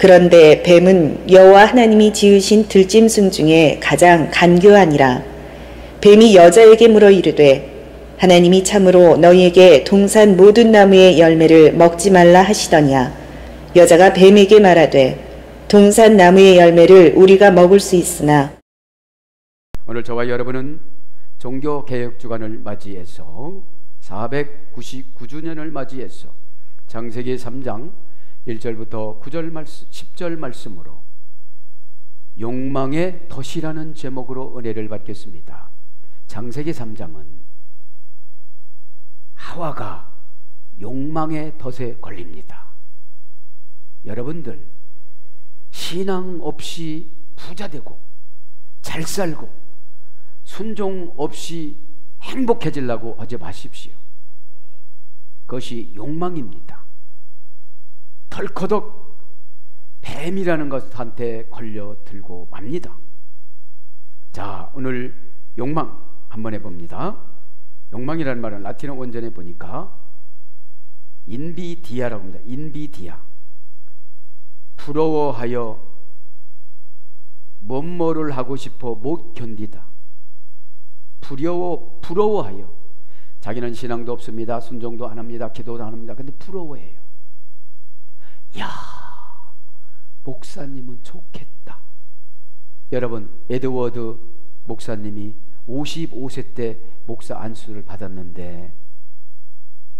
그런데 뱀은 여호와 하나님이 지으신 들짐승 중에 가장 간교하니라. 뱀이 여자에게 물어 이르되 하나님이 참으로 너희에게 동산 모든 나무의 열매를 먹지 말라 하시더냐. 여자가 뱀에게 말하되 동산 나무의 열매를 우리가 먹을 수 있으나. 오늘 저와 여러분은 종교개혁주간을 맞이해서 499주년을 맞이해서 창세기 3장 1절부터 9절 말씀, 10절 말씀으로 욕망의 덫이라는 제목으로 은혜를 받겠습니다. 창세기 3장은 하와가 욕망의 덫에 걸립니다. 여러분들 신앙 없이 부자 되고 잘 살고 순종 없이 행복해지려고 하지 마십시오. 그것이 욕망입니다. 덜커덕 뱀이라는 것한테 걸려들고 맙니다. 자, 오늘 욕망 한번 해봅니다. 욕망이라는 말은 라틴어 원전에 보니까 인비디아라고 합니다. 인비디아. 부러워하여 뭐뭐를 하고 싶어 못 견디다. 부러워하여 자기는 신앙도 없습니다. 순종도 안 합니다. 기도도 안 합니다. 근데 부러워해요. 야, 목사님은 좋겠다. 여러분, 에드워드 목사님이 55세 때 목사 안수를 받았는데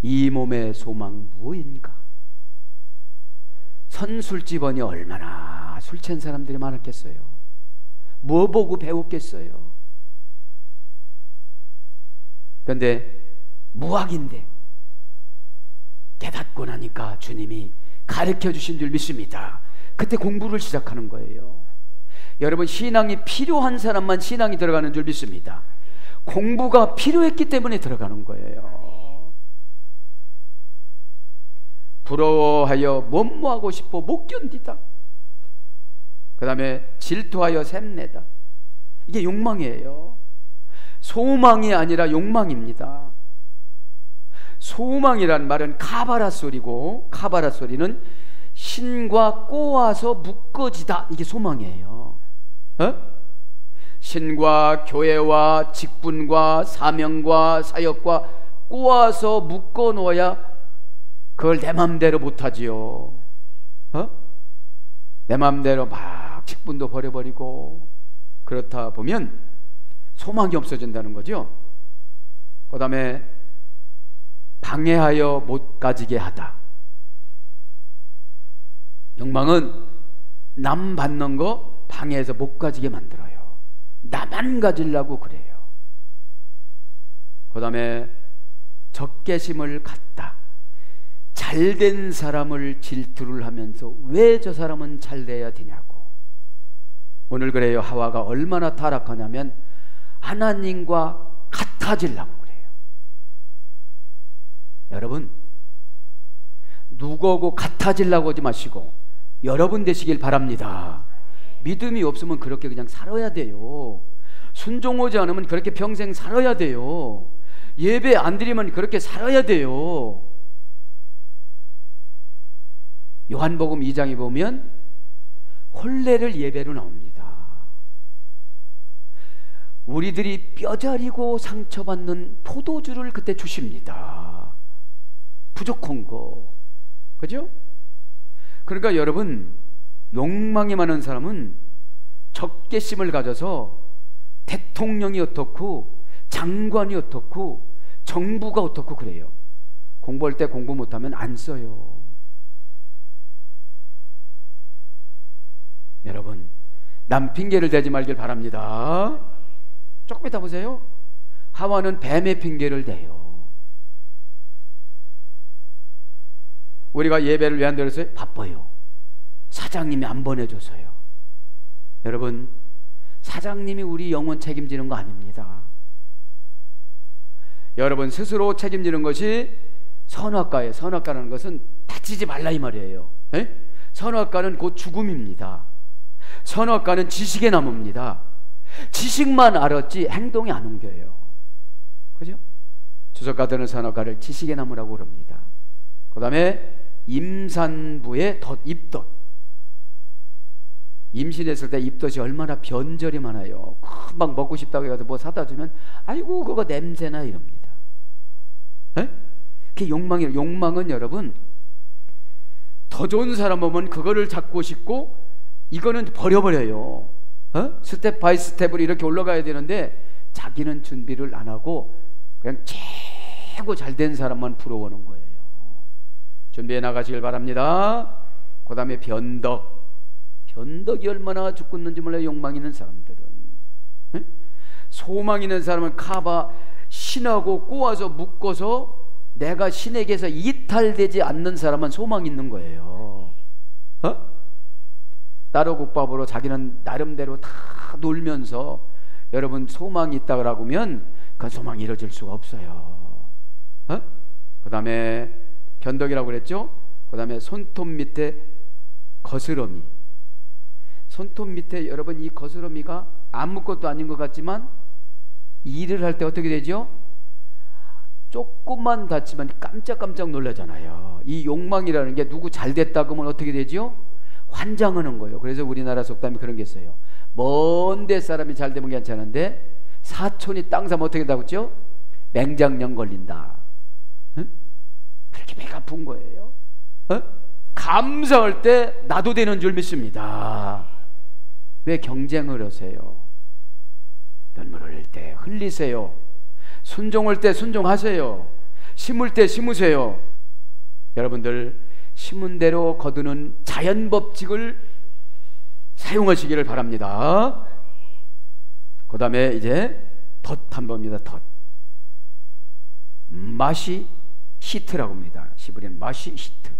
이 몸의 소망 무엇인가? 선술집원이 얼마나 술 취한 사람들이 많았겠어요. 뭐 보고 배웠겠어요. 그런데 무학인데 깨닫고 나니까 주님이 가르쳐 주신 줄 믿습니다. 그때 공부를 시작하는 거예요. 여러분, 신앙이 필요한 사람만 신앙이 들어가는 줄 믿습니다. 공부가 필요했기 때문에 들어가는 거예요. 부러워하여 뭐뭐하고 싶어 못 견디다. 그 다음에 질투하여 샘내다. 이게 욕망이에요. 소망이 아니라 욕망입니다. 소망이란 말은 카바라 소리고, 카바라 소리는 신과 꼬아서 묶어지다. 이게 소망이에요. 신과 교회와 직분과 사명과 사역과 꼬아서 묶어 놓아야 그걸 내 맘대로 못하지요. 내 맘대로 막 직분도 버려버리고 그렇다 보면 소망이 없어진다는 거죠. 그 다음에 방해하여 못 가지게 하다. 욕망은 남 받는 거 방해해서 못 가지게 만들어요. 나만 가지려고 그래요. 그 다음에 적개심을 갖다. 잘된 사람을 질투를 하면서 왜 저 사람은 잘 돼야 되냐고. 오늘 그래요. 하와가 얼마나 타락하냐면 하나님과 같아지려고 그래요. 여러분, 누구하고 같아지려고 하지 마시고 여러분 되시길 바랍니다. 믿음이 없으면 그렇게 그냥 살아야 돼요. 순종하지 않으면 그렇게 평생 살아야 돼요. 예배 안 드리면 그렇게 살아야 돼요. 요한복음 2장에 보면 혼례를 예배로 나옵니다. 우리들이 뼈저리고 상처받는 포도주를 그때 주십니다. 부족한 거, 그죠? 그러니까 여러분, 욕망이 많은 사람은 적개심을 가져서 대통령이 어떻고 장관이 어떻고 정부가 어떻고 그래요. 공부할 때 공부 못하면 안 써요. 여러분, 남 핑계를 대지 말길 바랍니다. 조금 이따 보세요. 하와는 뱀의 핑계를 대요. 우리가 예배를 왜 안 드렸어요? 바빠요. 사장님이 안 보내줘서요. 여러분, 사장님이 우리 영혼 책임지는 거 아닙니다. 여러분 스스로 책임지는 것이 선악과예요. 선악과라는 것은 다치지 말라 이 말이에요. 에? 선악과는 곧 죽음입니다. 선악과는 지식의 나무입니다. 지식만 알았지 행동이 안 옮겨요. 그죠? 주석가들은 선악과를 지식의 나무라고 그럽니다. 그 다음에 임산부의 덫, 입덧. 임신했을 때 입덧이 얼마나 변절이 많아요. 금방 먹고 싶다고 해서 뭐 사다 주면 아이고 그거 냄새나 이럽니다. 에? 그게 욕망이에요. 욕망은 여러분 더 좋은 사람 보면 그거를 잡고 싶고 이거는 버려버려요. 스텝 바이 스텝으로 이렇게 올라가야 되는데 자기는 준비를 안 하고 그냥 최고 잘된 사람만 부러워하는 거예요. 준비해 나가시길 바랍니다. 그 다음에 변덕이 얼마나 죽겠는지 몰라요. 욕망 있는 사람들은. 소망 있는 사람은 카바 신하고 꼬아서 묶어서 내가 신에게서 이탈되지 않는 사람은 소망 있는 거예요. 따로국밥으로 자기는 나름대로 다 놀면서 여러분 소망이 있다고 하면 그 소망이 이루어질 수가 없어요. 그 다음에 변덕이라고 그랬죠. 그 다음에 손톱 밑에 거스러미. 손톱 밑에 여러분 이 거스러미가 아무것도 아닌 것 같지만 일을 할 때 어떻게 되죠? 조금만 다치면 깜짝깜짝 놀라잖아요. 이 욕망이라는 게 누구 잘 됐다고 하면 어떻게 되죠? 환장하는 거예요. 그래서 우리나라 속담이 그런 게 있어요. 먼데 사람이 잘 되면 괜찮은데 사촌이 땅 사면 어떻게 된다고 했죠? 맹장염 걸린다. 그렇게 배가 아픈 거예요. 감사할 때 나도 되는 줄 믿습니다. 왜 경쟁을 하세요? 눈물 흘릴 때 흘리세요. 순종할 때 순종하세요. 심을 때 심으세요. 여러분들 심은 대로 거두는 자연 법칙을 사용하시기를 바랍니다. 그 다음에 이제 덫 한 번입니다. 덫. 맛이 히트라고 합니다. 시브리는 맛이 히트.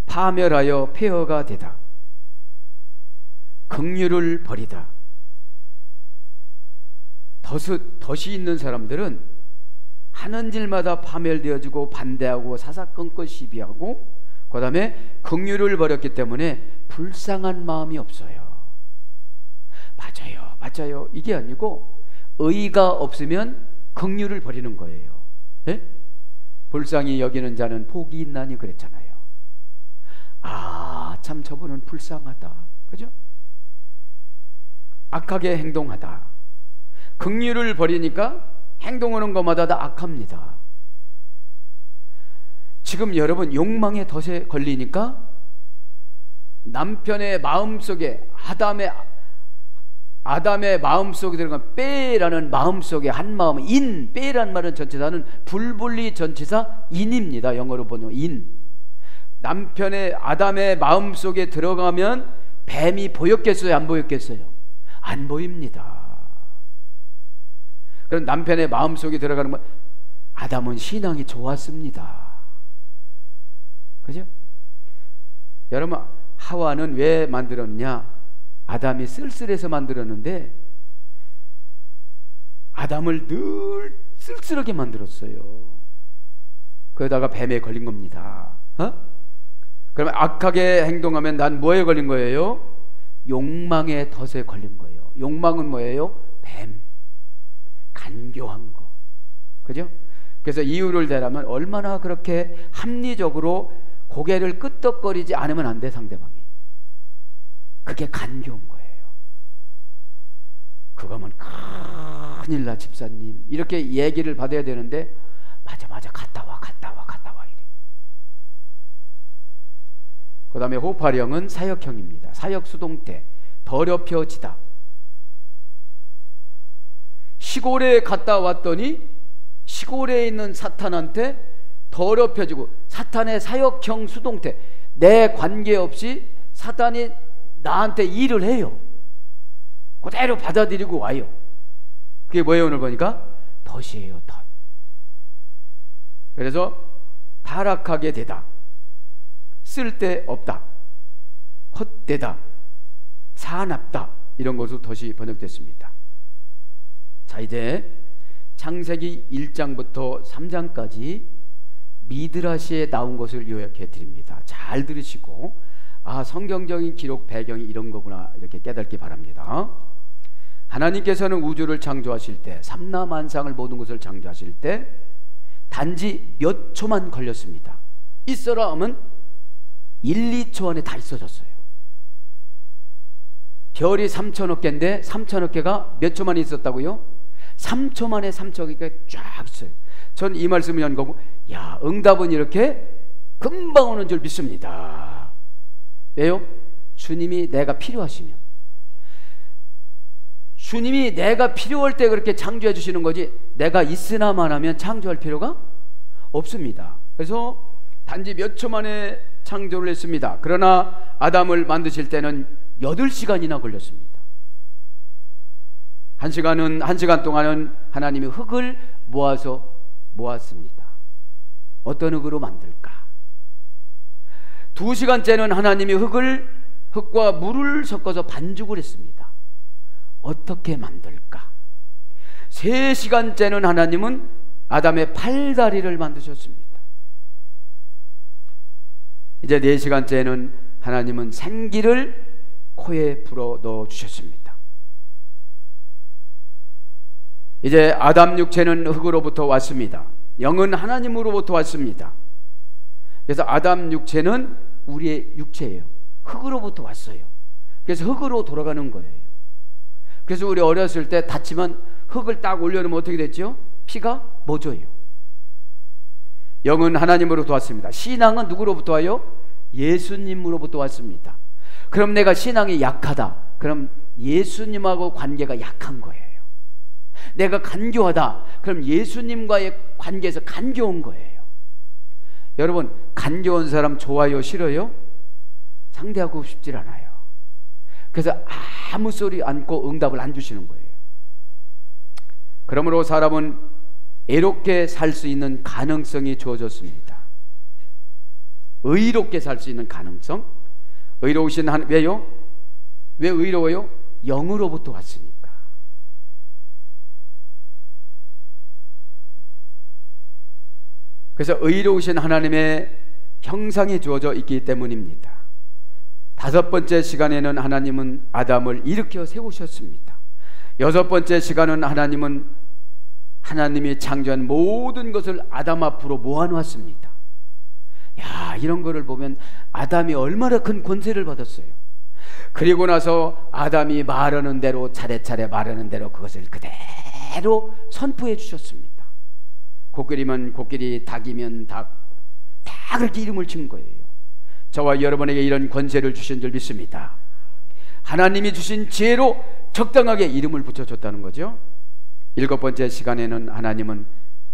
파멸하여 폐허가 되다. 긍휼을 버리다. 덫이 있는 사람들은 하는 일마다 파멸되어지고 반대하고 사사건건 시비하고 그 다음에 긍휼을 버렸기 때문에 불쌍한 마음이 없어요. 맞아요 이게 아니고 의가 없으면 긍휼을 버리는 거예요. 예? 불쌍히 여기는 자는 복이 있나니 그랬잖아요. 아, 참 저분은 불쌍하다. 그죠? 악하게 행동하다. 긍휼을 버리니까 행동하는 것마다 다 악합니다. 지금 여러분 욕망의 덫에 걸리니까 남편의 마음속에 아담의 마음속에 들어간 빼라는 마음속에 한 마음, 빼라는 말은 전치사는 불분리 전치사 인입니다. 영어로 보면 인. 남편의 아담의 마음속에 들어가면 뱀이 보였겠어요? 안 보였겠어요? 안 보입니다. 그럼 남편의 마음속에 들어가는 건 아담은 신앙이 좋았습니다. 그죠? 여러분 하와는 왜 만들었냐? 아담이 쓸쓸해서 만들었는데 아담을 늘 쓸쓸하게 만들었어요. 그러다가 뱀에 걸린 겁니다. 그러면 악하게 행동하면 난 뭐에 걸린 거예요? 욕망의 덫에 걸린 거예요. 욕망은 뭐예요? 뱀. 간교한 거. 그죠? 그래서 이유를 대라면 얼마나 그렇게 합리적으로 고개를 끄덕거리지 않으면 안 돼, 상대방이. 그게 간교한 거예요. 그거면 큰일 나, 집사님. 이렇게 얘기를 받아야 되는데 맞아 갔다 와 이래. 그 다음에 호파령은 사역형입니다. 사역수동태. 더럽혀지다. 시골에 갔다 왔더니 시골에 있는 사탄한테 더럽혀지고, 사탄의 사역형 수동태, 내 관계없이 사탄이 나한테 일을 해요. 그대로 받아들이고 와요. 그게 뭐예요? 오늘 보니까 덫이에요. 덫. 그래서 타락하게 되다, 쓸데없다, 헛되다, 사납다, 이런 것으로 덫이 번역됐습니다. 자, 이제 창세기 1장부터 3장까지 미드라시에 나온 것을 요약해 드립니다. 잘 들으시고, 아, 성경적인 기록 배경이 이런 거구나, 이렇게 깨닫기 바랍니다. 하나님께서는 우주를 창조하실 때, 삼라만상을 모든 것을 창조하실 때 단지 몇 초만 걸렸습니다. 있어라 하면 1, 2초 안에 다 있어졌어요. 별이 3천억 개인데 3천억 개가 몇 초 만에 있었다고요? 3초 만에 3천억 개가 쫙 있어요. 전 이 말씀을 연거고, 야, 응답은 이렇게 금방 오는 줄 믿습니다. 왜요? 주님이 내가 필요하시면, 주님이 내가 필요할 때 그렇게 창조해 주시는 거지, 내가 있으나만 하면 창조할 필요가 없습니다. 그래서 단지 몇 초 만에 창조를 했습니다. 그러나 아담을 만드실 때는 8시간이나 걸렸습니다. 1시간 동안은 하나님이 흙을 모아서 모았습니다. 어떤 흙으로 만들까? 2시간째는 하나님이 흙과 물을 섞어서 반죽을 했습니다. 어떻게 만들까? 3시간째는 하나님은 아담의 팔다리를 만드셨습니다. 이제 4시간째는 하나님은 생기를 코에 불어 넣어 주셨습니다. 이제 아담 육체는 흙으로부터 왔습니다. 영은 하나님으로부터 왔습니다. 그래서 아담 육체는 우리의 육체예요. 흙으로부터 왔어요. 그래서 흙으로 돌아가는 거예요. 그래서 우리 어렸을 때 다치면 흙을 딱 올려놓으면 어떻게 됐죠? 피가 멎어요. 영은 하나님으로부터 왔습니다. 신앙은 누구로부터 와요? 예수님으로부터 왔습니다. 그럼 내가 신앙이 약하다, 그럼 예수님하고 관계가 약한 거예요. 내가 간교하다, 그럼 예수님과의 관계에서 간교한 거예요. 여러분, 간교한 사람 좋아요, 싫어요? 상대하고 싶질 않아요. 그래서 아무 소리 않고 응답을 안 주시는 거예요. 그러므로 사람은 애롭게 살 수 있는 가능성이 주어졌습니다. 의롭게 살 수 있는 가능성. 의로우신 왜요? 왜 의로워요? 영으로부터 왔으니까. 그래서 의로우신 하나님의 형상이 주어져 있기 때문입니다. 5번째 시간에는 하나님은 아담을 일으켜 세우셨습니다. 6번째 시간은 하나님이 창조한 모든 것을 아담 앞으로 모아놓았습니다. 야, 이런 거를 보면 아담이 얼마나 큰 권세를 받았어요. 그리고 나서 아담이 말하는 대로, 차례차례 말하는 대로 그것을 그대로 선포해 주셨습니다. 코끼리면 코끼리, 닭이면 닭, 다 그렇게 이름을 친 거예요. 저와 여러분에게 이런 권세를 주신 줄 믿습니다. 하나님이 주신 지혜로 적당하게 이름을 붙여줬다는 거죠. 7번째 시간에는 하나님은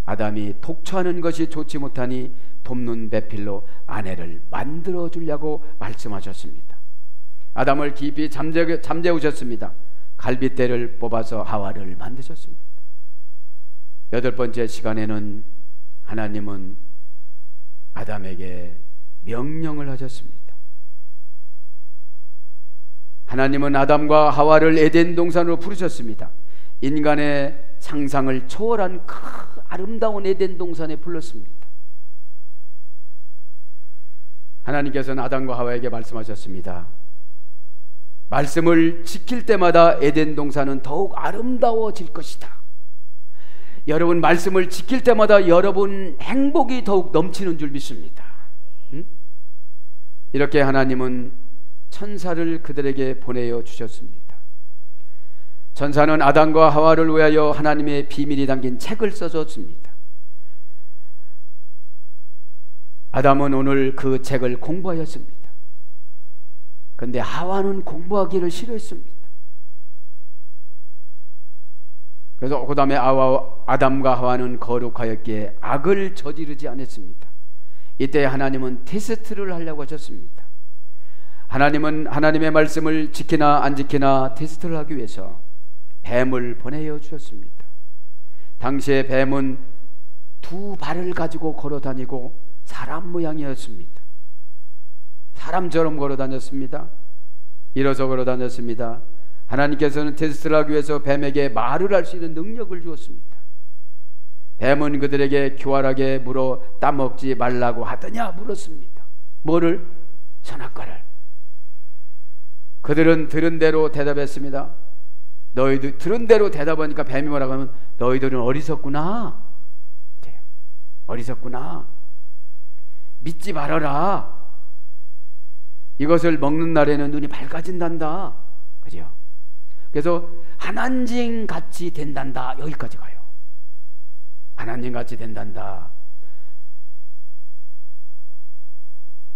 아담이 독초하는 것이 좋지 못하니 돕는 배필로 아내를 만들어 주려고 말씀하셨습니다. 아담을 깊이 잠재우셨습니다. 갈빗대를 뽑아서 하와를 만드셨습니다. 8번째 시간에는 하나님은 아담에게 명령을 하셨습니다. 하나님은 아담과 하와를 에덴 동산으로 부르셨습니다. 인간의 상상을 초월한 그 아름다운 에덴 동산에 불렀습니다. 하나님께서는 아담과 하와에게 말씀하셨습니다. 말씀을 지킬 때마다 에덴 동산은 더욱 아름다워질 것이다. 여러분, 말씀을 지킬 때마다 여러분 행복이 더욱 넘치는 줄 믿습니다. 이렇게 하나님은 천사를 그들에게 보내어 주셨습니다. 천사는 아담과 하와를 위하여 하나님의 비밀이 담긴 책을 써줬습니다. 아담은 오늘 그 책을 공부하였습니다. 그런데 하와는 공부하기를 싫어했습니다. 그래서 그 다음에 아담과 하와는 거룩하였기에 악을 저지르지 않았습니다. 이때 하나님은 테스트를 하려고 하셨습니다. 하나님은 하나님의 말씀을 지키나 안 지키나 테스트를 하기 위해서 뱀을 보내어 주셨습니다. 당시에 뱀은 2발을 가지고 걸어 다니고 사람 모양이었습니다. 사람처럼 걸어 다녔습니다. 일어서 걸어 다녔습니다. 하나님께서는 테스트를 하기 위해서 뱀에게 말을 할 수 있는 능력을 주었습니다. 뱀은 그들에게 교활하게 물어 따먹지 말라고 하더냐 물었습니다. 뭐를? 선악과를. 그들은 들은 대로 대답했습니다. 너희들 들은 대로 대답하니까 뱀이 뭐라고 하면 너희들은 어리석구나. 어리석구나. 믿지 말아라. 이것을 먹는 날에는 눈이 밝아진단다. 그죠? 그래서 하나님 같이 된단다. 여기까지 가요. 하나님 같이 된단다.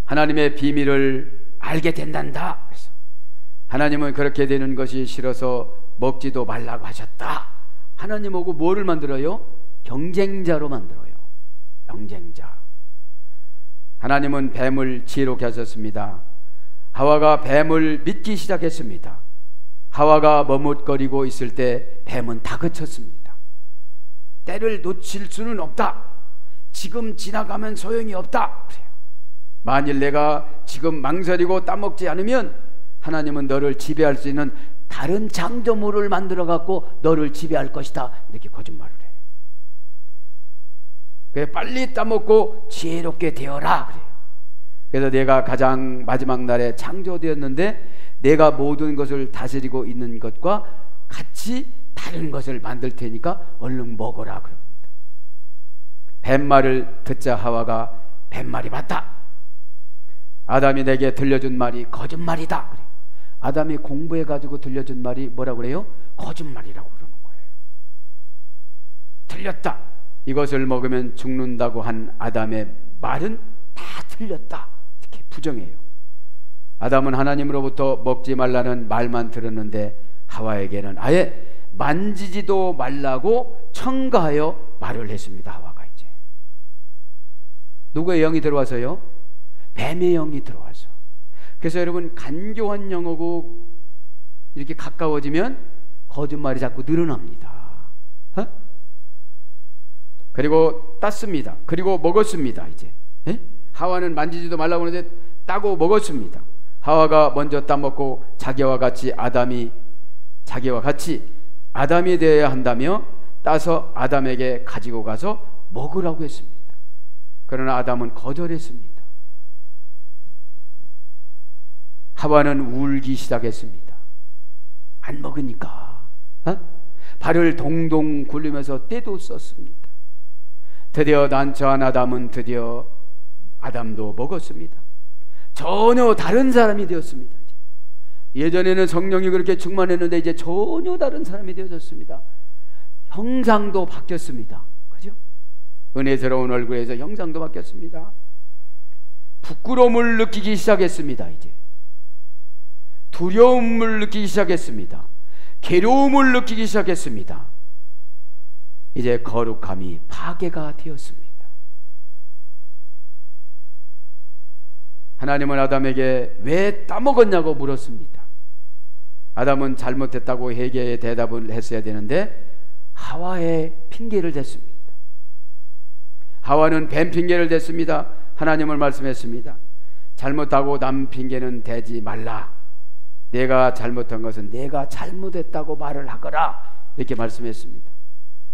하나님의 비밀을 알게 된단다. 그래서 하나님은 그렇게 되는 것이 싫어서 먹지도 말라고 하셨다. 하나님하고 뭐를 만들어요? 경쟁자로 만들어요. 경쟁자. 하나님은 뱀을 지혜롭게 하셨습니다. 하와가 뱀을 믿기 시작했습니다. 하와가 머뭇거리고 있을 때 뱀은 다그쳤습니다. 때를 놓칠 수는 없다. 지금 지나가면 소용이 없다. 그래요. 만일 내가 지금 망설이고 따먹지 않으면 하나님은 너를 지배할 수 있는 다른 창조물을 만들어 갖고 너를 지배할 것이다. 이렇게 거짓말을 해요. 그래, 빨리 따먹고 지혜롭게 되어라. 그래요. 그래서 내가 가장 마지막 날에 창조되었는데 내가 모든 것을 다스리고 있는 것과 같이 다른 것을 만들 테니까 얼른 먹어라. 그럽니다. 뱀말을 듣자 하와가 뱀말이 맞다. 아담이 내게 들려준 말이 거짓말이다. 그래. 아담이 공부해가지고 들려준 말이 뭐라고 그래요? 거짓말이라고 그러는 거예요. 틀렸다. 이것을 먹으면 죽는다고 한 아담의 말은 다 틀렸다. 이렇게 부정해요. 아담은 하나님으로부터 먹지 말라는 말만 들었는데 하와에게는 아예 만지지도 말라고 첨가하여 말을 했습니다. 하와가 이제 누구의 영이 들어와서요? 뱀의 영이 들어와서. 그래서 여러분, 간교한 영하고 이렇게 가까워지면 거짓말이 자꾸 늘어납니다. 그리고 땄습니다. 그리고 먹었습니다. 이제 하와는 만지지도 말라고 하는데 따고 먹었습니다. 하와가 먼저 따먹고 자기와 같이 아담이 되어야 한다며 따서 아담에게 가지고 가서 먹으라고 했습니다. 그러나 아담은 거절했습니다. 하와는 울기 시작했습니다. 안 먹으니까. 발을 동동 굴리면서 떼도 썼습니다. 드디어 난처한 아담은 드디어 아담도 먹었습니다. 전혀 다른 사람이 되었습니다. 예전에는 성령이 그렇게 충만했는데 이제 전혀 다른 사람이 되어졌습니다. 형상도 바뀌었습니다. 그죠? 은혜스러운 얼굴에서 형상도 바뀌었습니다. 부끄러움을 느끼기 시작했습니다. 이제 두려움을 느끼기 시작했습니다. 괴로움을 느끼기 시작했습니다. 이제 거룩함이 파괴가 되었습니다. 하나님은 아담에게 왜 따먹었냐고 물었습니다. 아담은 잘못했다고 회개의 대답을 했어야 되는데 하와의 핑계를 댔습니다. 하와는 뱀 핑계를 댔습니다. 하나님은 말씀했습니다. 잘못하고 남 핑계는 대지 말라. 내가 잘못한 것은 내가 잘못했다고 말을 하거라. 이렇게 말씀했습니다.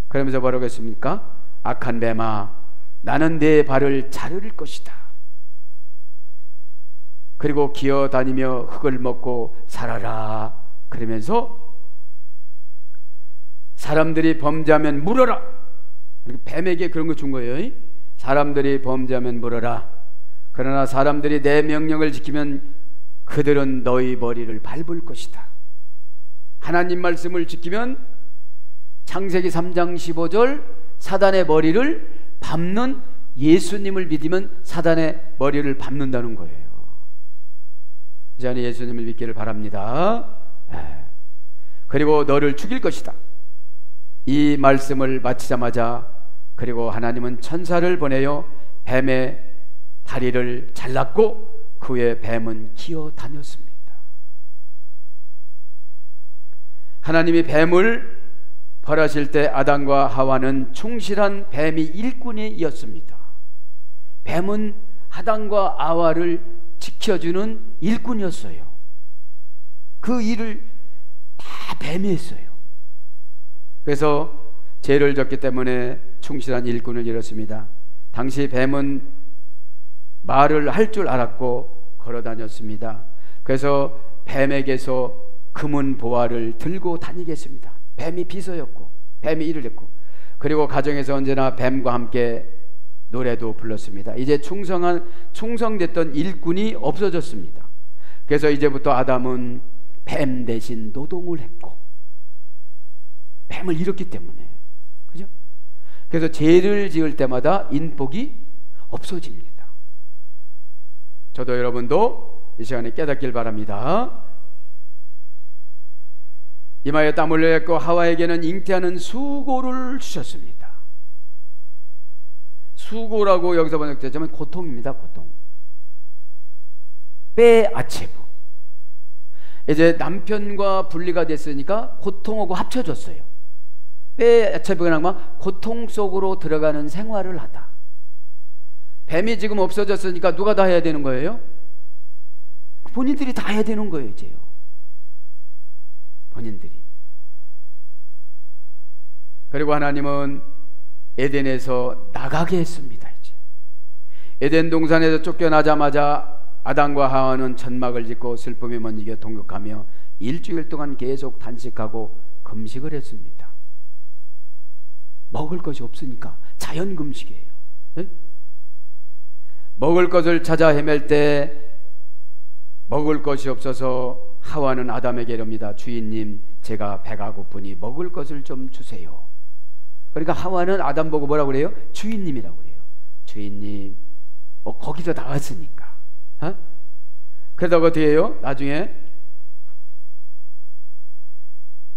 그러면서 뭐라고 했습니까? 악한 뱀아, 나는 내 발을 자를 것이다. 그리고 기어다니며 흙을 먹고 살아라. 그러면서 사람들이 범죄하면 물어라. 뱀에게 그런 거 준 거예요. 사람들이 범죄하면 물어라. 그러나 사람들이 내 명령을 지키면 그들은 너희 머리를 밟을 것이다. 하나님 말씀을 지키면 창세기 3장 15절 사단의 머리를 밟는, 예수님을 믿으면 사단의 머리를 밟는다는 거예요. 이 안에 예수님을 믿기를 바랍니다. 그리고 너를 죽일 것이다. 이 말씀을 마치자마자 그리고 하나님은 천사를 보내어 뱀의 다리를 잘랐고 그 후에 뱀은 기어 다녔습니다. 하나님이 뱀을 벌하실 때 아담과 하와는 충실한 뱀이 일꾼이었습니다. 뱀은 아담과 하와를 지켜주는 일꾼이었어요. 그 일을 다 뱀이 했어요. 그래서 죄를 졌기 때문에 충실한 일꾼을 잃었습니다. 당시 뱀은 말을 할 줄 알았고 걸어 다녔습니다. 그래서 뱀에게서 금은 보화를 들고 다니겠습니다. 뱀이 비서였고 뱀이 일을 했고, 그리고 가정에서 언제나 뱀과 함께 노래도 불렀습니다. 이제 충성됐던 일꾼이 없어졌습니다. 그래서 이제부터 아담은 뱀 대신 노동을 했고 뱀을 잃었기 때문에, 그죠? 그래서 죄를 지을 때마다 인복이 없어집니다. 저도 여러분도 이 시간에 깨닫길 바랍니다. 이마에 땀 흘렸고 하와에게는 잉태하는 수고를 주셨습니다. 수고라고 여기서 번역되자면 고통입니다. 고통. 빼아체부. 이제 남편과 분리가 됐으니까 고통하고 합쳐졌어요. 빼아체부가 아니라 고통 속으로 들어가는 생활을 하다. 뱀이 지금 없어졌으니까 누가 다 해야 되는 거예요? 본인들이 다 해야 되는 거예요. 이제요. 본인들이. 그리고 하나님은 에덴에서 나가게 했습니다. 이제 에덴 동산에서 쫓겨나자마자 아담과 하와는 천막을 짓고 슬픔에 먼지겨 동역하며 일주일 동안 계속 단식하고 금식을 했습니다. 먹을 것이 없으니까 자연 금식이에요. 네? 먹을 것을 찾아 헤맬 때 먹을 것이 없어서 하와는 아담에게 이럽니다. 주인님, 제가 배가 고프니 먹을 것을 좀 주세요. 그러니까 하와는 아담 보고 뭐라고 그래요? 주인님이라고 그래요. 주인님, 거기서 나왔으니까. 그러다가 어떻게 해요? 나중에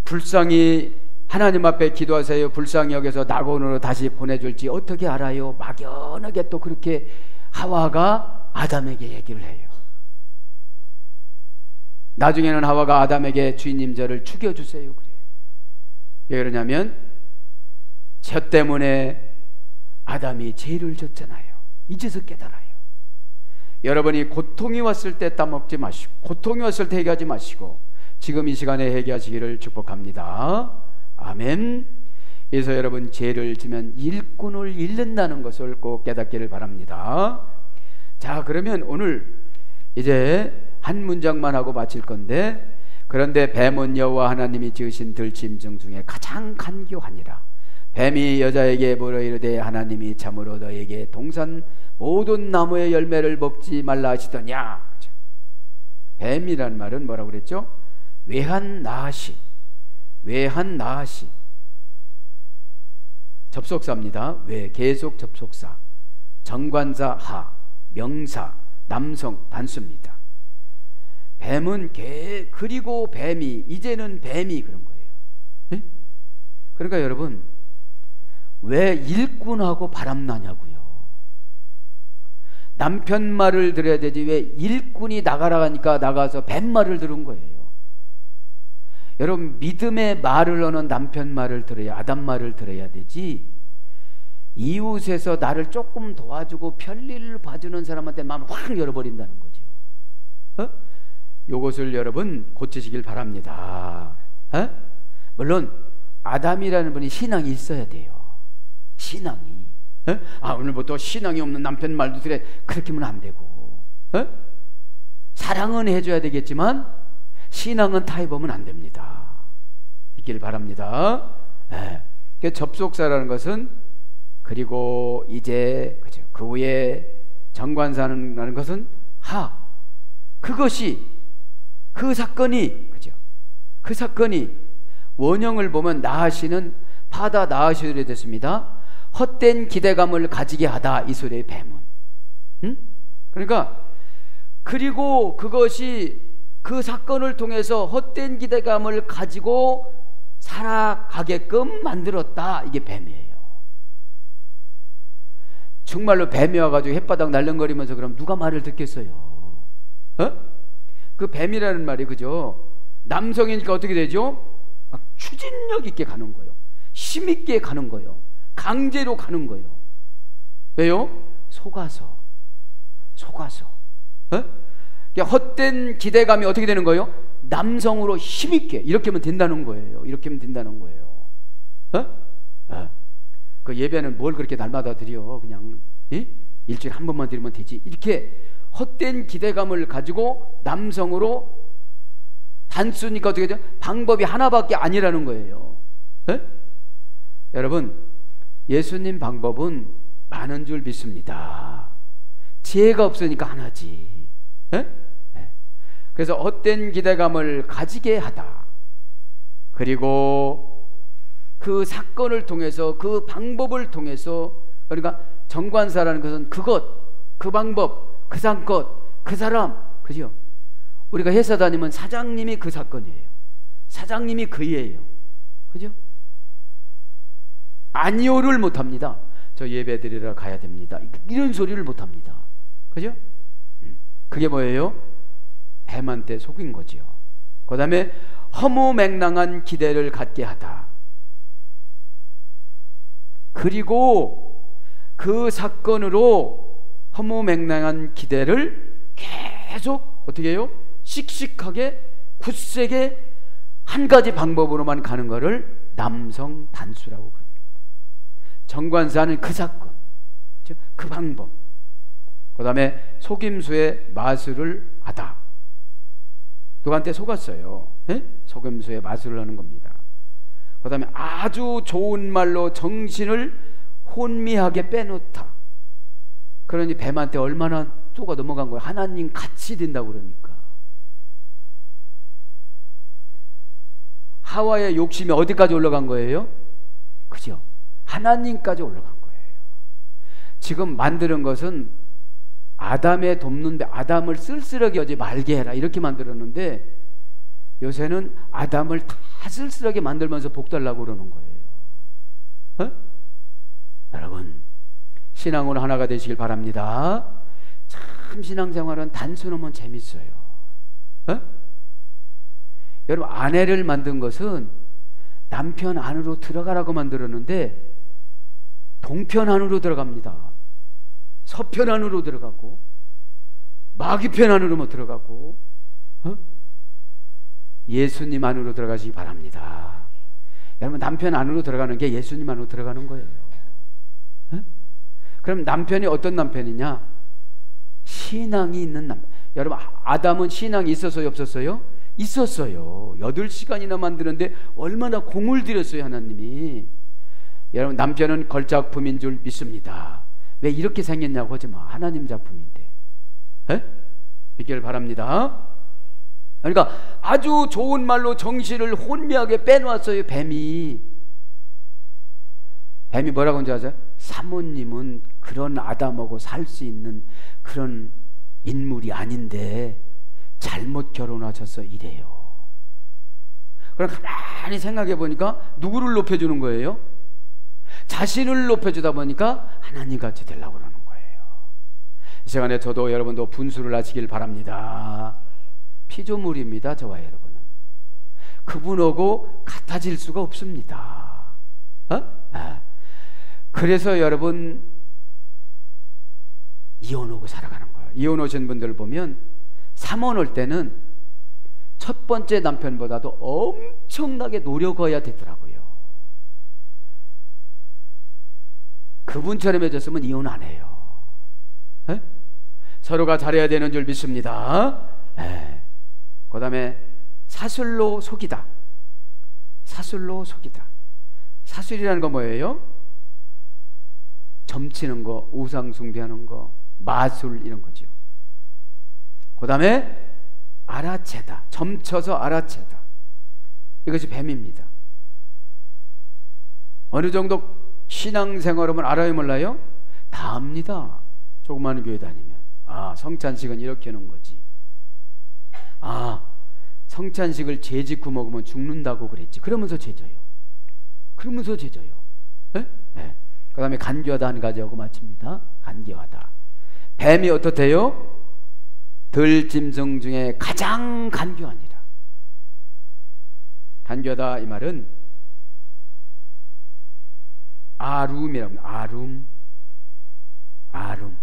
불쌍히 하나님 앞에 기도하세요. 불쌍히 여기서 낙원으로 다시 보내줄지 어떻게 알아요? 막연하게 또 그렇게 하와가 아담에게 얘기를 해요. 나중에는 하와가 아담에게 주인님 저를 죽여주세요 그래요. 왜 그러냐면 저 때문에 아담이 죄를 졌잖아요. 이제서 깨달아요. 여러분이 고통이 왔을 때 따먹지 마시고, 고통이 왔을 때 회개하지 마시고 지금 이 시간에 회개하시기를 축복합니다. 아멘. 그래서 여러분 죄를 지면 일꾼을 잃는다는 것을 꼭 깨닫기를 바랍니다. 자, 그러면 오늘 이제 한 문장만 하고 마칠 건데, 그런데 뱀은 여호와 하나님이 지으신 들짐승 중에 가장 간교하니라. 뱀이 여자에게 물어 이르되 하나님이 참으로 너에게 동산 모든 나무의 열매를 먹지 말라 하시더냐. 뱀이란 말은 뭐라고 그랬죠? 외한나시. 외한나시. 접속사입니다. 왜? 계속 접속사. 정관사 하, 명사, 남성 단수입니다. 뱀은 그리고 뱀이, 이제는 뱀이 그런 거예요. 네? 그러니까 여러분, 왜 일꾼하고 바람나냐고요. 남편 말을 들어야 되지 왜 일꾼이 나가라 하니까 나가서 뱀 말을 들은 거예요. 여러분, 믿음의 말을 하는 남편 말을 들어야, 아담 말을 들어야 되지, 이웃에서 나를 조금 도와주고 편리를 봐주는 사람한테 마음을 확 열어버린다는 거죠. 요것을 여러분 고치시길 바랍니다. 물론 아담이라는 분이 신앙이 있어야 돼요. 신앙이. 오늘부터 신앙이 없는 남편 말도 들어. 그렇게 하면 안 되고, 사랑은 해줘야 되겠지만 신앙은 타협하면 안 됩니다. 있기를 바랍니다. 접속사라는 것은, 그리고 이제, 그죠, 그 후에 정관사라는 것은 하, 그것이, 그 사건이, 그죠, 그 사건이 원형을 보면 나하시는 파다 나하시들이 됐습니다. 헛된 기대감을 가지게 하다, 이 소리의 뱀은. 그러니까 그리고 그것이 그 사건을 통해서 헛된 기대감을 가지고 살아가게끔 만들었다, 이게 뱀이에요. 정말로 뱀이 와가지고 햇바닥 날름거리면서 그럼 누가 말을 듣겠어요? 그 뱀이라는 말이, 그죠, 남성이니까 어떻게 되죠? 막 추진력 있게 가는 거예요. 힘 있게 가는 거예요. 강제로 가는 거예요. 왜요? 속아서. 헛된 기대감이 어떻게 되는 거예요? 남성으로 힘있게 이렇게 하면 된다는 거예요. 이렇게 하면 된다는 거예요. 그 예배는 뭘 그렇게 날마다 드려? 그냥 일주일에 한 번만 드리면 되지. 이렇게 헛된 기대감을 가지고 남성으로, 단수니까 어떻게 돼요? 방법이 하나밖에 아니라는 거예요. 여러분, 예수님 방법은 많은 줄 믿습니다. 지혜가 없으니까 하나지. 그래서 헛된 기대감을 가지게 하다. 그리고 그 사건을 통해서, 그 방법을 통해서, 그러니까 정관사라는 것은 그것, 그 방법, 그 사건, 그 사람, 그죠? 우리가 회사 다니면 사장님이 그 사건이에요. 사장님이 그이에요. 그죠? 아니요를 못합니다. 저 예배 드리러 가야 됩니다. 이런 소리를 못합니다. 그죠? 그게 뭐예요? 뱀한테 속인 거지요. 그 다음에 허무맹랑한 기대를 갖게 하다. 그리고 그 사건으로 허무맹랑한 기대를 계속 어떻게 해요? 씩씩하게 굳세게 한 가지 방법으로만 가는 거를 남성 단수라고 그럽니다. 정관사는 그 사건, 그렇죠? 그 방법. 그 다음에 속임수의 마술을 하다. 누구한테 속았어요? 에? 속임수의 마술을 하는 겁니다. 그 다음에 아주 좋은 말로 정신을 혼미하게 빼놓다. 그러니 뱀한테 얼마나 쏘가 넘어간 거예요. 하나님 같이 된다고 그러니까. 하와의 욕심이 어디까지 올라간 거예요? 그죠? 하나님까지 올라간 거예요. 지금 만드는 것은 아담의 돕는데 아담을 쓸쓸하게 하지 말게 해라 이렇게 만들었는데, 요새는 아담을 다 쓸쓸하게 만들면서 복 달라고 그러는 거예요. 어? 여러분, 신앙으로 하나가 되시길 바랍니다. 참 신앙생활은 단순하면 재밌어요. 어? 여러분, 아내를 만든 것은 남편 안으로 들어가라고 만들었는데 동편 안으로 들어갑니다. 서편 안으로 들어가고 마귀편 안으로 뭐 들어가고, 어? 예수님 안으로 들어가시기 바랍니다. 여러분, 남편 안으로 들어가는 게 예수님 안으로 들어가는 거예요. 어? 그럼 남편이 어떤 남편이냐? 신앙이 있는 남편. 여러분, 아담은 신앙이 있었어요, 없었어요? 있었어요. 8시간이나 만드는데 얼마나 공을 들였어요, 하나님이. 여러분, 남편은 걸작품인 줄 믿습니다. 왜 이렇게 생겼냐고 하지 마. 하나님 작품인데. 에? 믿기를 바랍니다. 그러니까 아주 좋은 말로 정신을 혼미하게 빼놓았어요, 뱀이. 뱀이 뭐라고 하는지 아세요? 사모님은 그런 아담하고 살 수 있는 그런 인물이 아닌데 잘못 결혼하셔서 이래요. 그럼 가만히 생각해 보니까 누구를 높여주는 거예요? 자신을 높여주다 보니까 하나님같이 되려고 그러는 거예요. 이 시간에 저도 여러분도 분수를 하시길 바랍니다. 피조물입니다, 저와 여러분은. 그분하고 같아질 수가 없습니다. 그래서 여러분, 이혼하고 살아가는 거예요. 이혼하신 분들 보면 삼혼 올 때는 첫 번째 남편보다도 엄청나게 노력해야 되더라고요. 그분처럼 해줬으면 이혼 안 해요. 에? 서로가 잘해야 되는 줄 믿습니다. 그 다음에 사술로 속이다. 사술로 속이다. 사술이라는 거 뭐예요? 점치는 거, 우상 숭배하는 거, 마술 이런 거죠. 그 다음에 알아채다. 점쳐서 알아채다. 이것이 뱀입니다. 어느 정도 신앙생활하면 알아요, 몰라요? 다 압니다. 조그마한 교회 다니면. 아, 성찬식은 이렇게 하는 거지. 아, 성찬식을 죄 짓고 먹으면 죽는다고 그랬지. 그러면서 죄져요. 그러면서 죄져요. 네? 네. 그 다음에 간교하다 한 가지 하고 마칩니다. 간교하다. 뱀이 어떻대요? 들짐승 중에 가장 간교하니라. 간교하다 이 말은 아룸이라고 합니다. 아룸.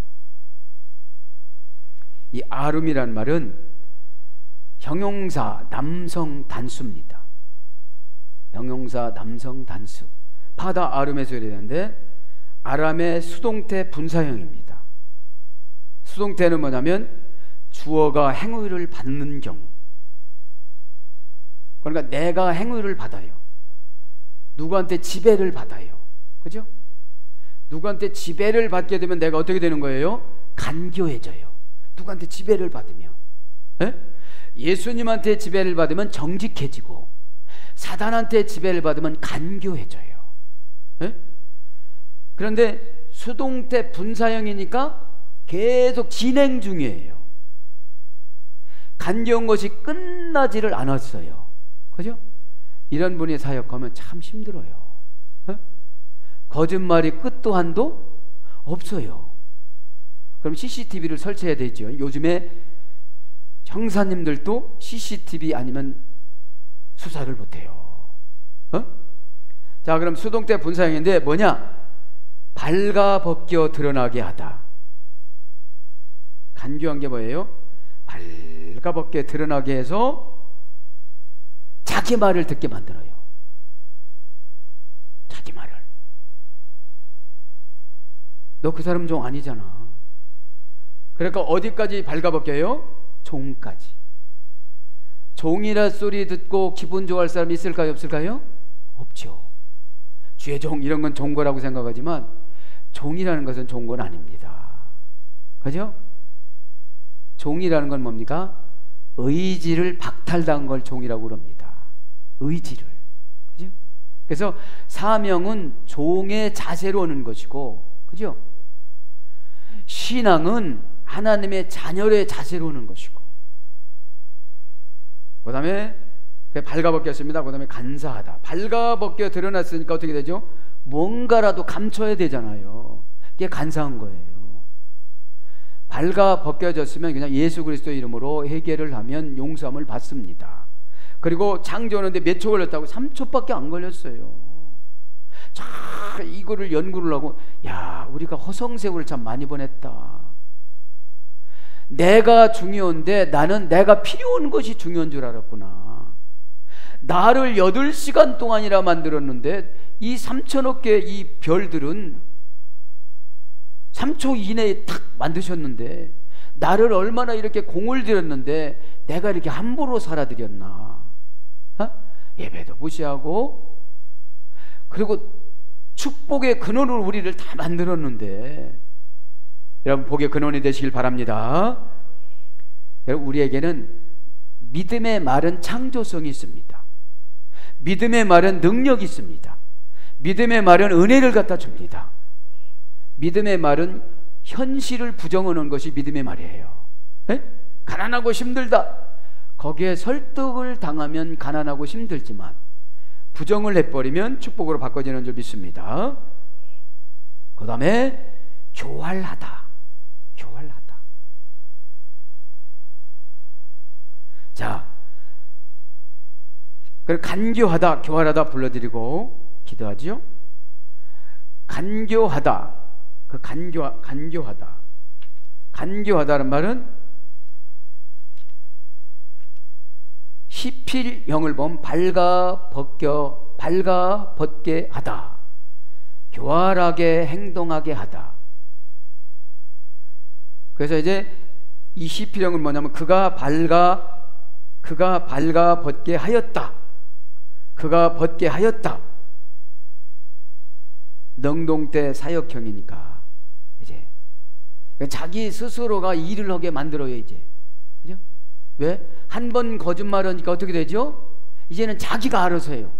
이 아룸이라는 말은 형용사 남성 단수입니다. 형용사 남성 단수. 파다 아름에서 이랬는데 아람의 수동태 분사형입니다. 수동태는 뭐냐면 주어가 행위를 받는 경우. 그러니까 내가 행위를 받아요. 누구한테 지배를 받아요. 그죠? 누구한테 지배를 받게 되면 내가 어떻게 되는 거예요? 간교해져요. 누구한테 지배를 받으면. 에? 예수님한테 지배를 받으면 정직해지고 사단한테 지배를 받으면 간교해져요. 네? 그런데 수동태 분사형이니까 계속 진행 중이에요. 간교한 것이 끝나지를 않았어요. 그죠? 이런 분이 사역하면 참 힘들어요. 네? 거짓말이 끝도 한도 없어요. 그럼 CCTV를 설치해야 되죠. 요즘에 형사님들도 CCTV 아니면 수사를 못해요. 자, 그럼 수동태 분사형인데 뭐냐? 발가벗겨 드러나게 하다. 간교한 게 뭐예요? 발가벗겨 드러나게 해서 자기 말을 듣게 만들어요. 자기 말을. 너 그 사람 종 아니잖아. 그러니까 어디까지 발가벗겨요? 종까지. 종이라 소리 듣고 기분 좋아할 사람 있을까요? 없을까요? 없죠. 주의 종 이런 건 좋은 거라고 생각하지만 종이라는 것은 좋은 건 아닙니다. 그죠? 종이라는 건 뭡니까? 의지를 박탈당한 걸 종이라고 그럽니다. 의지를. 그죠? 그래서 사명은 종의 자세로 오는 것이고, 그죠? 신앙은 하나님의 자녀의 자세로 오는 것이고, 그 다음에 발가벗겼습니다. 그 다음에 간사하다. 발가벗겨 드러났으니까 어떻게 되죠? 뭔가라도 감춰야 되잖아요. 그게 간사한 거예요. 발가벗겨졌으면 그냥 예수 그리스도 이름으로 회개를 하면 용서함을 받습니다. 그리고 창조하는데 몇 초 걸렸다고? 3초밖에 안 걸렸어요. 자, 이거를 연구를 하고, 야, 우리가 허송세월을 참 많이 보냈다. 내가 중요한데 나는 내가 필요한 것이 중요한 줄 알았구나. 나를 8시간 동안이라 만들었는데 이 3천억 개 이 별들은 3초 이내에 탁 만드셨는데 나를 얼마나 이렇게 공을 들였는데 내가 이렇게 함부로 살아들였나. 예배도 무시하고, 그리고 축복의 근원으로 우리를 다 만들었는데, 여러분 복의 근원이 되시길 바랍니다. 여러분, 우리에게는 믿음의 말은 창조성이 있습니다. 믿음의 말은 능력이 있습니다. 믿음의 말은 은혜를 갖다 줍니다. 믿음의 말은 현실을 부정하는 것이 믿음의 말이에요. 에? 가난하고 힘들다. 거기에 설득을 당하면 가난하고 힘들지만 부정을 해버리면 축복으로 바꿔지는 줄 믿습니다. 그 다음에 교활하다. 교활하다. 자, 그리고 간교하다, 교활하다 불러드리고 기도하지요. 간교하다. 그 간교하다. 간교하다는 말은 시필형을 보면 발가벗게 하다. 교활하게 행동하게 하다. 그래서 이제 이 시필형은 뭐냐면 그가 발가벗게 하였다. 그가 벗게 하였다. 능동태 사역형이니까 이제 자기 스스로가 일을 하게 만들어요. 이제 그죠? 왜? 한 번 거짓말하니까 어떻게 되죠? 이제는 자기가 알아서 해요.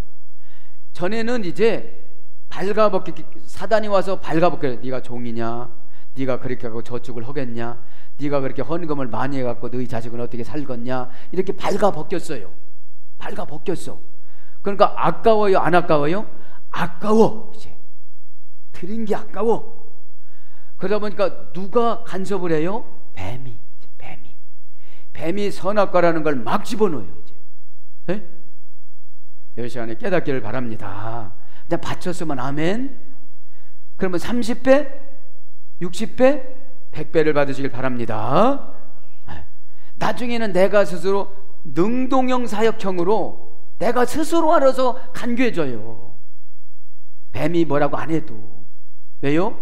전에는 이제 발가벗게, 사단이 와서 발가벗게, 네가 종이냐, 네가 그렇게 하고 저축을 하겠냐, 네가 그렇게 헌금을 많이 해갖고 너희 자식은 어떻게 살겠냐, 이렇게 발가벗겼어요. 발가벗겼어. 그러니까 아까워요, 안 아까워요? 아까워. 이제 드린 게 아까워. 그러다 보니까 누가 간섭을 해요? 뱀이 선악과라는 걸 막 집어넣어요. 이제 네? 이 시간에 깨닫기를 바랍니다. 그냥 바쳤으면 아멘. 그러면 30배, 60배, 100배를 받으시길 바랍니다. 나중에는 내가 스스로 능동형 사역형으로 내가 스스로 알아서 간교해져요. 뱀이 뭐라고 안 해도. 왜요?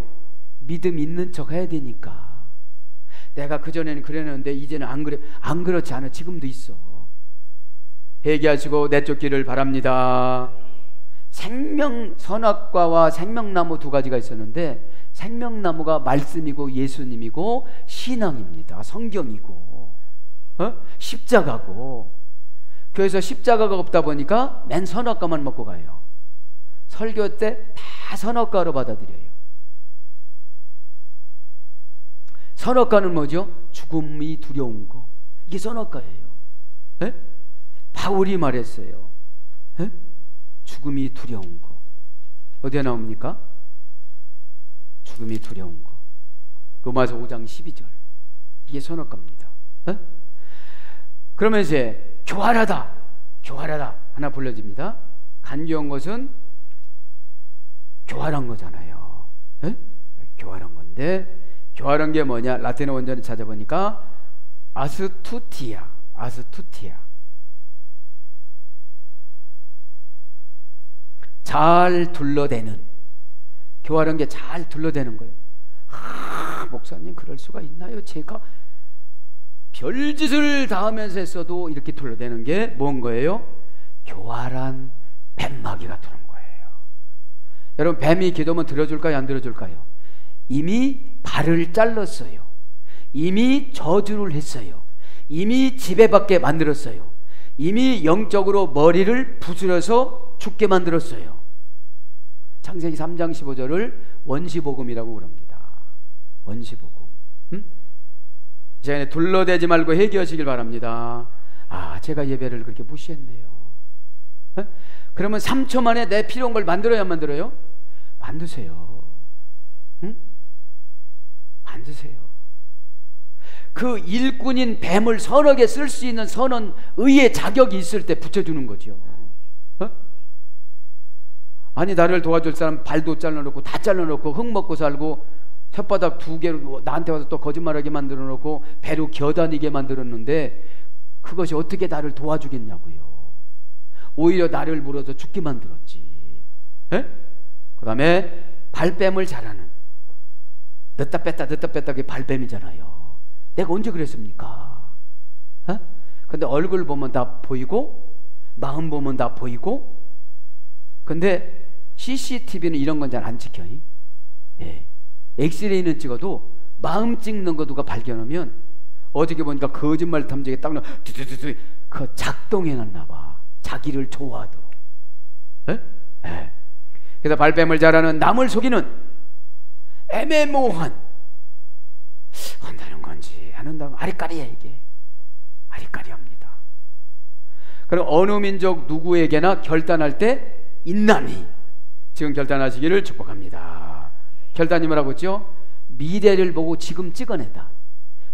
믿음 있는 척 해야 되니까. 내가 그전에는 그랬는데 이제는 안 그렇지 않아. 지금도 있어. 회개하시고 내쫓기를 바랍니다. 선악과와 생명나무 두 가지가 있었는데, 생명나무가 말씀이고 예수님이고 신앙입니다. 성경이고. 십자가고, 교회에서 십자가가 없다 보니까 맨 선악과만 먹고 가요. 설교 때 다 선악과로 받아들여요. 선악과는 뭐죠? 죽음이 두려운 거. 이게 선악과예요. 에? 바울이 말했어요. 에? 죽음이 두려운 거. 어디에 나옵니까? 죽음이 두려운 거. 로마서 5장 12절. 이게 선악과입니다. 에? 그러면 이제 교활하다, 교활하다 하나 불러집니다. 간교한 것은 교활한 거잖아요. 에? 교활한 건데, 교활한 게 뭐냐? 라틴어 원전을 찾아보니까 아스투티아, 아스투티아. 잘 둘러대는, 교활한 게 잘 둘러대는 거예요. 목사님 그럴 수가 있나요? 제가 별짓을 다 하면서 했어도 이렇게 둘러대는 게 뭔 거예요? 교활한 뱀마귀가 두는 거예요. 여러분, 뱀이 기도면 들어줄까요? 안 들어줄까요? 이미 발을 잘랐어요. 이미 저주를 했어요. 이미 지배받게 만들었어요. 이미 영적으로 머리를 부수려서 죽게 만들었어요. 창세기 3장 15절을 원시복음이라고 그럽니다. 원시복음. 이 시간에 둘러대지 말고 회개하시길 바랍니다. 아, 제가 예배를 그렇게 무시했네요. 그러면 3초 만에 내 필요한 걸 만들어야 안 만들어요? 만드세요. 응? 만드세요. 그 일꾼인 뱀을 선하게 쓸 수 있는 선은 의의 자격이 있을 때 붙여주는 거죠. 아니, 나를 도와줄 사람 발도 잘라놓고 다 잘라놓고 흙 먹고 살고 혓바닥 2개로 나한테 와서 또 거짓말하게 만들어 놓고 배로 겨다니게 만들었는데 그것이 어떻게 나를 도와주겠냐고요. 오히려 나를 물어서 죽게 만들었지. 그 다음에 발뺌을 잘하는, 넣다 뺐다 그게 발뺌이잖아요. 내가 언제 그랬습니까? 근데 얼굴 보면 다 보이고 마음 보면 다 보이고, 근데 CCTV는 이런 건 잘 안 찍혀. 예. 엑스레이는 찍어도 마음 찍는 거 누가 발견하면 어떻게 보니까 거짓말 탐지기에 딱 두두두두 그 작동해놨나 봐. 자기를 좋아하도록. 예? 예. 그래서 발뺌을 잘하는, 남을 속이는, 애매모호한, 한다는 건지 안 한다는 건지 아리까리야. 이게 아리까리합니다. 그럼 어느 민족 누구에게나 결단할 때 인남이 지금 결단하시기를 축복합니다. 결단이 뭐라고 했죠? 미래를 보고 지금 찍어내다.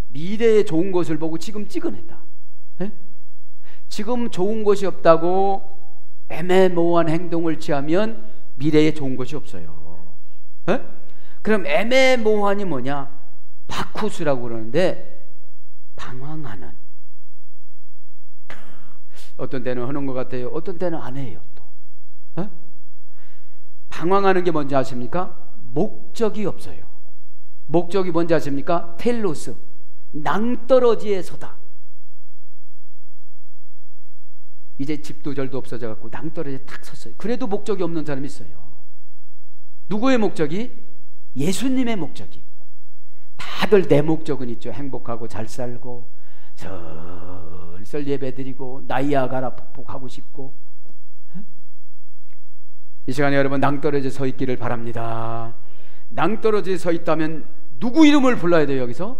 미래의 좋은 것을 보고 지금 찍어내다. 에? 지금 좋은 것이 없다고 애매모호한 행동을 취하면 미래에 좋은 것이 없어요. 에? 그럼 애매모호한이 뭐냐? 바쿠스라고 그러는데 방황하는. 어떤 때는 하는 것 같아요. 어떤 때는 안 해요. 또 에? 방황하는 게 뭔지 아십니까? 목적이 없어요. 목적이 뭔지 아십니까? 텔로스, 낭떠러지에 서다. 이제 집도 절도 없어져 갖고 낭떠러지에 탁 섰어요. 그래도 목적이 없는 사람이 있어요. 누구의 목적이? 예수님의 목적이. 다들 내 목적은 있죠. 행복하고 잘 살고 설설 예배드리고 나이아가라 폭폭하고 싶고. 이 시간에 여러분 낭떠러지에 서 있기를 바랍니다. 낭떠러지에 서 있다면 누구 이름을 불러야 돼요? 여기서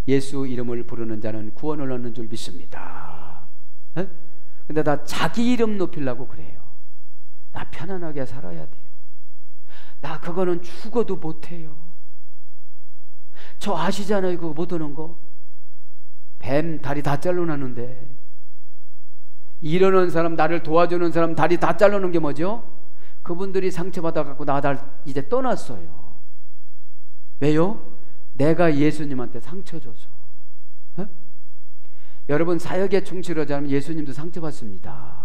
예수 이름을 부르는 자는 구원을 얻는 줄 믿습니다. 근데 다 자기 이름 높이려고 그래요. 나 편안하게 살아야 돼요. 나 그거는 죽어도 못해요. 저 아시잖아요. 그거 못하는 거. 뱀 다리 다 잘라놨는데 이러는 사람, 나를 도와주는 사람 다리 다 잘라놓은 게 뭐죠? 그분들이 상처받아갖고 나 이제 떠났어요. 왜요? 내가 예수님한테 상처 줘서. 여러분 사역에 충실하지 않으면 예수님도 상처받습니다.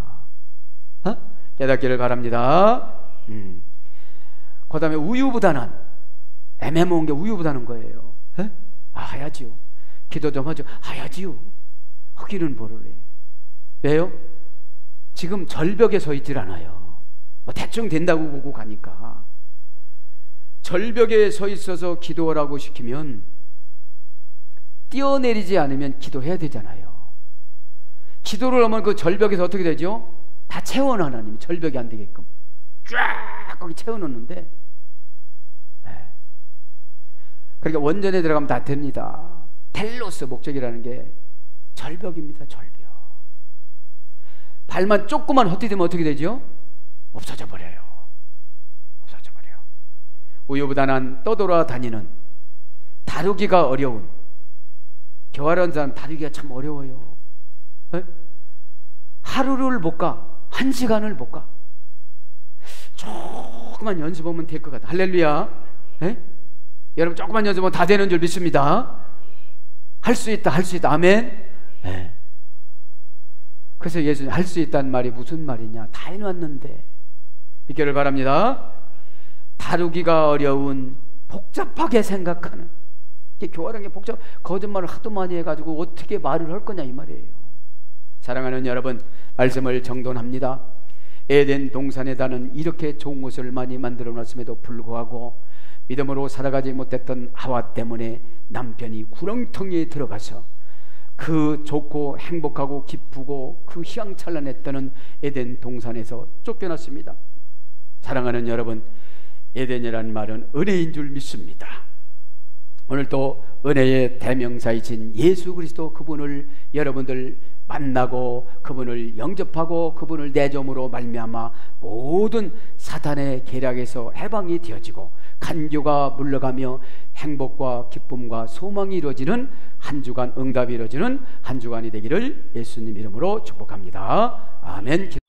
깨닫기를 바랍니다. 그 다음에 우유부단한, 애매모호한 게 우유부단한 거예요. 해야지요. 기도 좀 하죠. 해야지요. 하기는 뭐를 해. 왜요? 지금 절벽에 서 있질 않아요. 뭐 대충 된다고 보고 가니까. 절벽에 서 있어서 기도하라고 시키면 뛰어내리지 않으면 기도해야 되잖아요. 기도를 하면 그 절벽에서 어떻게 되죠? 다 채워놔. 하나님이 절벽이 안 되게끔 쫙 거기 채워놓는데, 그러니까 원전에 들어가면 다 됩니다. 텔로스, 목적이라는 게 절벽입니다. 절벽. 발만 조금만 헛디디면 어떻게 되죠? 없어져 버려요. 없어져 버려요. 우유부단한 떠돌아다니는, 다루기가 어려운, 교활한 사람 다루기가 참 어려워요. 에? 하루를 못 가, 1시간을 못 가. 조금만 연습하면 될 것 같아. 할렐루야. 에? 여러분 조금만 연습하면 다 되는 줄 믿습니다. 할 수 있다, 할 수 있다. 아멘. 에. 그래서 예수님 할 수 있다는 말이 무슨 말이냐, 다 해놨는데. 믿기를 바랍니다. 다루기가 어려운, 복잡하게 생각하는, 교활한 게 복잡, 거짓말을 하도 많이 해가지고 어떻게 말을 할 거냐 이 말이에요. 사랑하는 여러분, 말씀을 정돈합니다. 에덴 동산에다는 이렇게 좋은 것을 많이 만들어 놨음에도 불구하고 믿음으로 살아가지 못했던 하와 때문에 남편이 구렁텅이에 들어가서 그 좋고 행복하고 기쁘고 그 희망찬란했던 에덴 동산에서 쫓겨났습니다. 사랑하는 여러분, 에덴이라는 말은 은혜인 줄 믿습니다. 오늘 또 은혜의 대명사이신 예수 그리스도, 그분을 여러분들 만나고 그분을 영접하고 그분을 내점으로 말미암아 모든 사탄의 계략에서 해방이 되어지고 간교가 물러가며 행복과 기쁨과 소망이 이루어지는 한 주간, 응답이 이루어지는 한 주간이 되기를 예수님 이름으로 축복합니다. 아멘.